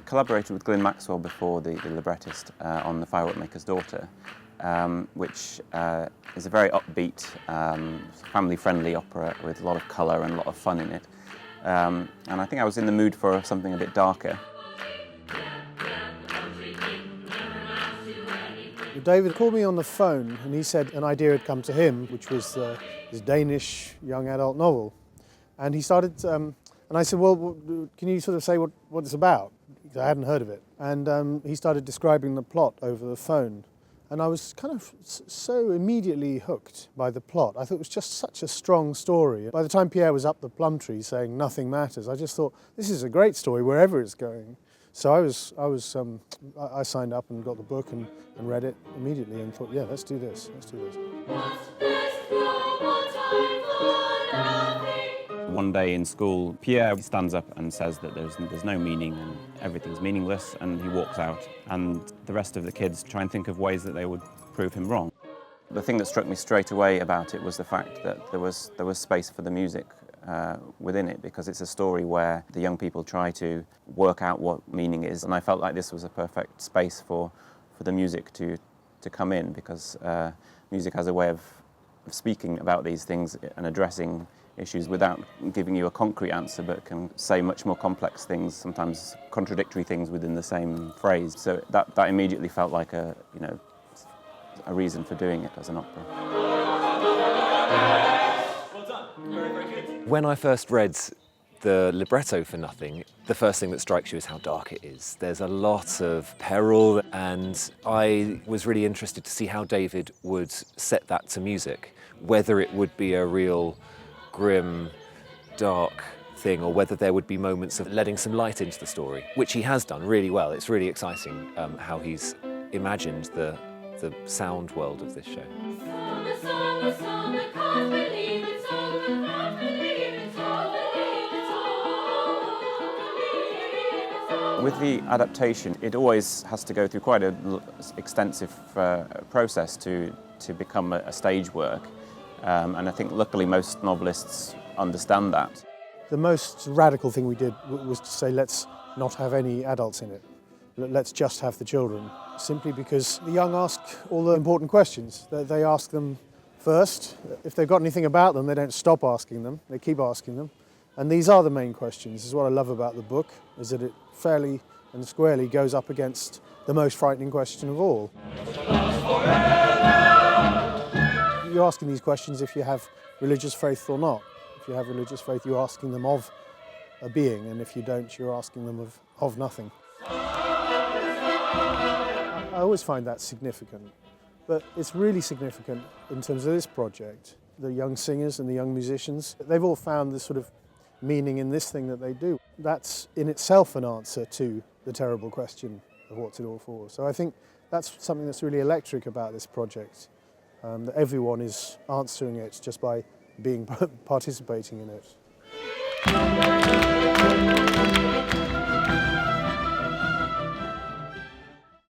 collaborated with Glyn Maxwell before, the librettist, on The Firework Maker's Daughter, which is a very upbeat, family-friendly opera with a lot of colour and a lot of fun in it. And I think I was in the mood for something a bit darker. David called me on the phone and he said an idea had come to him, which was his Danish young adult novel. And he started, and I said, well, can you sort of say what it's about? Because I hadn't heard of it. And he started describing the plot over the phone. And I was kind of so immediately hooked by the plot. I thought it was just such a strong story. By the time Pierre was up the plum tree saying nothing matters, I just thought, this is a great story wherever it's going. So I signed up and got the book and read it immediately and thought, yeah, let's do this. One day in school, Pierre stands up and says that there's no meaning and everything's meaningless, and he walks out. And the rest of the kids try and think of ways that they would prove him wrong. The thing that struck me straight away about it was the fact that there was space for the music within it, because it's a story where the young people try to work out what meaning is, and I felt like this was a perfect space for the music to come in, because music has a way of speaking about these things and addressing issues without giving you a concrete answer, but can say much more complex things, sometimes contradictory things within the same phrase. So that immediately felt like a reason for doing it as an opera. When I first read the libretto for Nothing, the first thing that strikes you is how dark it is. There's a lot of peril, and I was really interested to see how David would set that to music, whether it would be a real grim, dark thing, or whether there would be moments of letting some light into the story, which he has done really well. It's really exciting how he's imagined the sound world of this show. With the adaptation, it always has to go through quite an extensive process to become a stage work, and I think luckily most novelists understand that. The most radical thing we did was to say, let's not have any adults in it. Let's just have the children, simply because the young ask all the important questions. They ask them first. If they've got anything about them, they don't stop asking them. They keep asking them. And these are the main questions. This is what I love about the book, is that it fairly and squarely goes up against the most frightening question of all. You're asking these questions if you have religious faith or not. If you have religious faith, you're asking them of a being, and if you don't, you're asking them of nothing. I always find that significant, but it's really significant in terms of this project. The young singers and the young musicians, they've all found this sort of meaning in this thing that they do. That's in itself an answer to the terrible question of what's it all for. So I think that's something that's really electric about this project, that everyone is answering it just by participating in it.